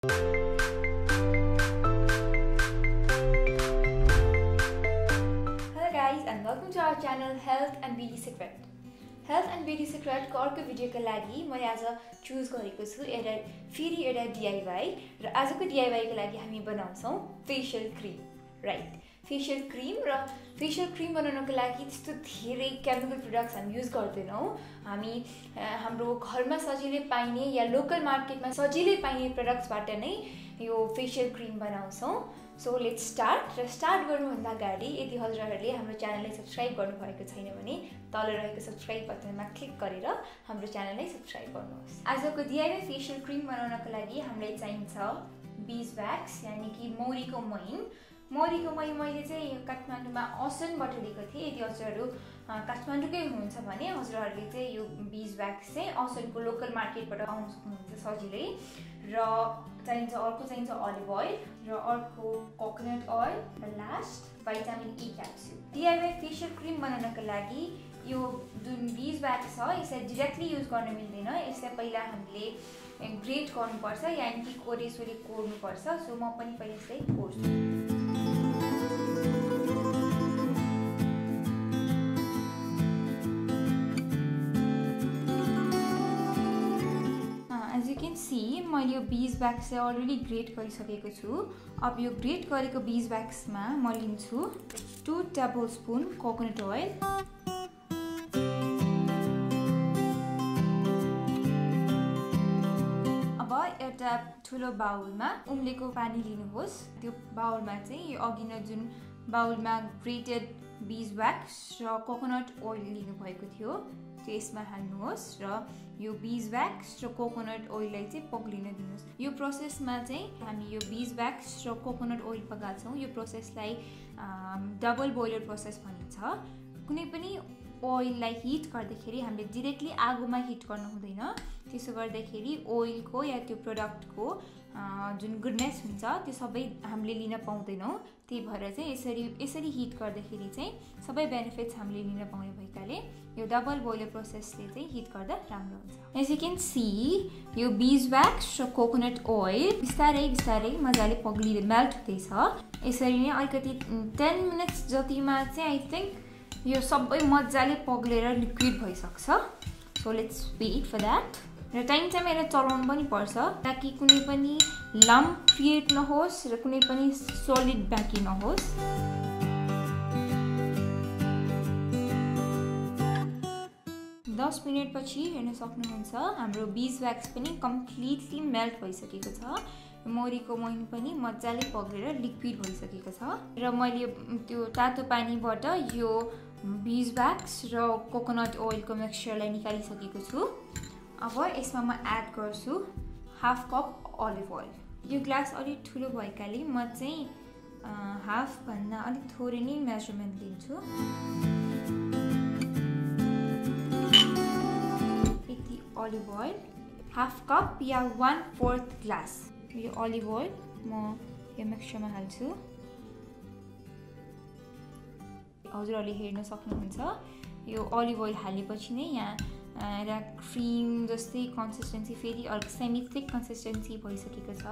Hello guys and welcome to our channel Health and Beauty Secret. Health and Beauty Secret को अर्को भिडियोको लागि मैले आज चुज गरेको छु एउटा DIY र आजको DIY को लागि हामी बनाउँछौं facial cream, right? Facial cream बनाउनको लागि त्यस्तो धेरै केमिकल प्रोडक्ट्स हामी युज गर्दैनौं। हामी हाम्रो घरमा सजिलै पाइने या लोकल मार्केटमा सजिलै पाइने प्रोडक्ट्सबाट नै यो फेशियल क्रीम बनाउँछौं। सो लेट्स स्टार्ट गर्नुभन्दा अगाडि यदि हजुरहरूले हाम्रो च्यानललाई सब्स्क्राइब गर्नुभएको छैन भने तल रहेको सब्स्क्राइब बटनमा क्लिक गरेर हाम्रो च्यानललाई सब्स्क्राइब गर्नुहोस्। आजको DIY फेशियल क्रीम बनाउनको लागि हामीलाई चाहिन्छ बीजवैक्स यानी कि मौरीको मही मैले चाहिँ काठमाडौँमा असनबाट लिएको थिएँ। यदि हजुरहरू काठमाडौँकै हुनुहुन्छ भने हजुरहरूले चाहिँ यो बीजवैक्स चाहिँ असनको लोकल मार्केटबाट पाउन सक्नुहुन्छ सजिलै। र अर्को चाहिन्छ अलिभ ओइल र अर्को कोकोनट ओइल र last vitamin E capsule. DIY facial cream बनाउनको लागि यो जुन बीजवैक्स छ यसलाई डाइरेक्टली युज गर्न मिल्दैन। यसलाई पहिला हामीले ग्रेट गर्नुपर्छ यानी कि कोरेसोले कोर्नुपर्छ। सो म पनि पहिला यसलाई कोर्छु। As you can see, मैले यो बीजवैक्स चाहिँ अलरेडी ग्रेट गरिसकेको छु। अब यो ग्रेट गरेको बीजवैक्समा म लिन्छु 2 टेबलस्पुन कोकोनट ओइल, अब एउटा ठुलो बाउलमा उम्लेको पानी लिनुहोस्। त्यो बाउलमा चाहिँ यो अघि नै जुन बाउलमा ग्रेटेड बीजवैक्स र कोकोनट ओइल लिनु भएको थियो त्यो यसमा हाल्नुहोस् र यो बीजवैक्स र कोकोनट ओइललाई चाहिँ पग्लिन दिनुहोस्। यो प्रोसेसमा चाहिँ हामी यो बीजवैक्स र कोकोनट ओइल पकाउँछौं। यो प्रोसेसलाई डबल बोइलर प्रोसेस भनिन्छ। कुनै पनि ओइललाई हिट गर्दाखेरि हामीले डाइरेक्टली आगोमा हिट गर्नु हुँदैन। त्यसो गर्दाखेरि ओइलको या त्यो प्रोडक्टको जुन गुडनेस हुन्छ त्यो सबै हामीले लिन पाउँदैनौं। त्यही भएर चाहिँ यसरी हिट गर्दाखेरि चाहिँ सबै बेनिफिट्स हामीले लिन पाउने भएकाले यो डबल बोइलर प्रोसेसले चाहिँ हिट गर्दा राम्रो हुन्छ। एज यु क्यान सी यो बीजवैक्स र कोकोनट ओइल बिस्तारै मजाले पग्लिँदै मेल्ट हुँदैछ। यसरी नै अलिकति 10 मिनेट्स जतिमा चाहिँ आई थिंक यो सबै मजाले पग्लेर लिक्विड भइसक्छ। So let's wait for that. र टाइम यसलाई चलाउनु पनि पर्छ ताकि कुनै पनि लम्प क्रिएट नहोस् र कुनै पनि सोलिड बाँकी नहोस्। दस मिनट पछि हेर्न सक्नुहुन्छ हाम्रो बीजवैक्स पनि कम्प्लिटली मेल्ट भइसकेको छ। मौरीको मही पनि मजाले पग्लेर लिक्विड भइसकेको छ र मैले त्यो तातो पानीबाट यो बीजवैक्स र कोकोनट ओइलको मिक्सचरलाई निकालिसकेको छु। अब यसमा म एड गर्छु हाफ कप अलिभ ओइल। यो ग्लास अलि ठुलो भएकाले म चाहिँ हाफ भन्दा अलि थोरै नै मेजरमेन्ट लिन्छु। यति अलिभ ओइल हाफ कप या 1/4 ग्लास यो अलिभ ओइल म यो मिक्सचरमा हाल्छु। हजुरहरूले हेर्न सक्नुहुन्छ यो अलिभ ओइल हालेपछि नै यहाँ एउटा क्रीम जस्तै कन्सिस्टेन्सी फेरि अर्को सेमी थिक कन्सिस्टेन्सी भइसकेको छ।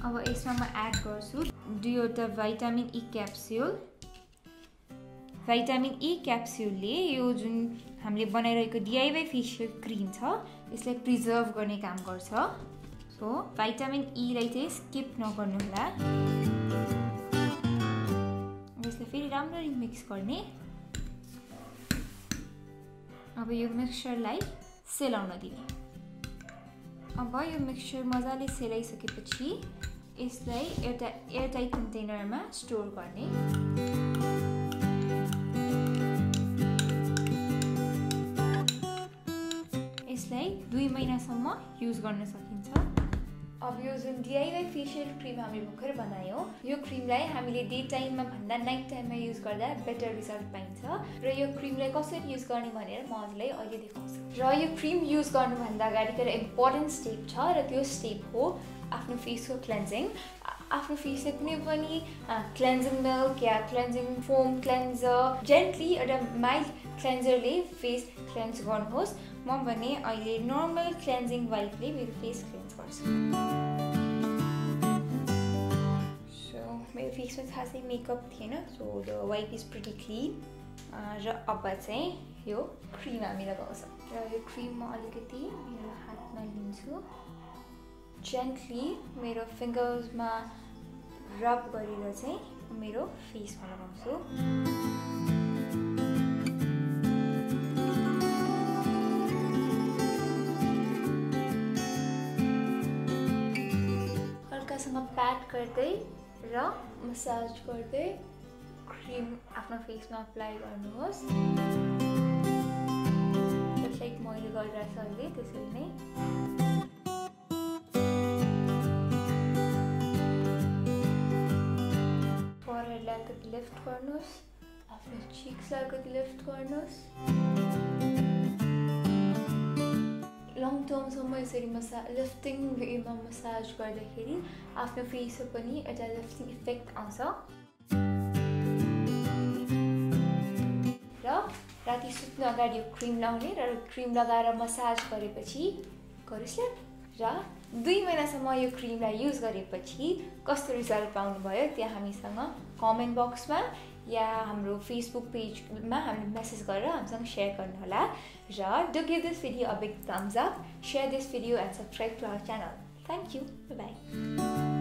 अब यसमा म एड गर्छु 2वटा vitamin E capsule. Vitamin E क्याप्सुलले यो जुन हामीले बनाइरहेको DIY फेशियल क्रीम छ यसलाई प्रिजर्भ गर्ने काम गर्छ। सो भिटामिन E लाई चाहिँ स्किप नगर्नु होला। यसलाई फेरि राम्ररी मिक्स गर्ने। अब यो मिक्सचरलाई सेलाउन दिने। अब यो मिक्सचर मजाले सेलाइसकेपछि यसलाई एउटा एयरटाइट कन्टेनरमा स्टोर गर्ने। यसलाई 2 महिनासम्म युज गर्न सकिन्छ। अब यो जुन DIY फेशियल क्रीम हामीले भर्खर बनायौं यो क्रीमलाई हामीले डे टाइममा भन्दा नाइट टाइममा युज गर्दा बेटर रिजल्ट पाइन्छ। र यो क्रीमलाई कसरी युज गर्ने भनेर म हजुरलाई अहिले देखाउँछु। र यो क्रीम युज गर्नु भन्दा अगाडिको एउटा इम्पोर्टेन्ट स्टेप छ र त्यो स्टेप हो आफ्नो फेसको क्लेन्जिङ। आफ्नो फेसले कुनै पनि क्लेन्जिङ मिल्क या क्लेन्जिङ फोम क्लेन्जर जेन्टली एउटा माइल्ड क्लेन्जरले फेस क्लेन्ज गर्नुहोस्। म भने अहिले नर्मल क्लेन्जिङ वाइपले मेरो फेस क्लेन्ज गर्छु। फेसमा खासै मेकअप थिएन, so the wipe is pretty clean. र अब चाहिँ यो क्रिम हामी लगाउँछौँ। र यो क्रिम म अलिकति मेरो हातमा लिन्छु, जेन्टली मेरो फिङ्गर्समा रब गरेर चाहिँ मेरो फेसमा लगाउँछु। हल्कासँग प्याट गर्दै र मसाज गर्दै क्रिम आफ्नो फेसमा अप्लाई गर्नुहोस्। जस्ट लाइक मैले गरिरहेको छु अहिले त्यसरी नै। फोरहेडलाई अलिकति लिफ्ट गर्नुहोस्, आफ्नो चिक्सलाई अलिकति लिफ्ट गर्नुहोस्। लङ टर्मसम्म यसरी लिफ्टिङ वेमा मसाज गर्दाखेरि आफ्नो फेसमा पनि एउटा लिफ्टिङ इफेक्ट आउँछ। र राति सुत्नु अगाडि यो क्रिम लाउने र क्रिम लगाएर मसाज गरेपछि गरोस्। र 2 महिनासम्म यो क्रिमलाई युज गरेपछि कस्तो रिजल्ट पाउनुभयो त्यहाँ हामीसँग कमेन्ट बक्समा या हाम्रो फेसबुक पेजमा हामीले मेसेज गरेर हामीसँग सेयर गर्नुहोला। र do give this video a big thumbs up, share this video and subscribe to our channel. Thank you, bye by.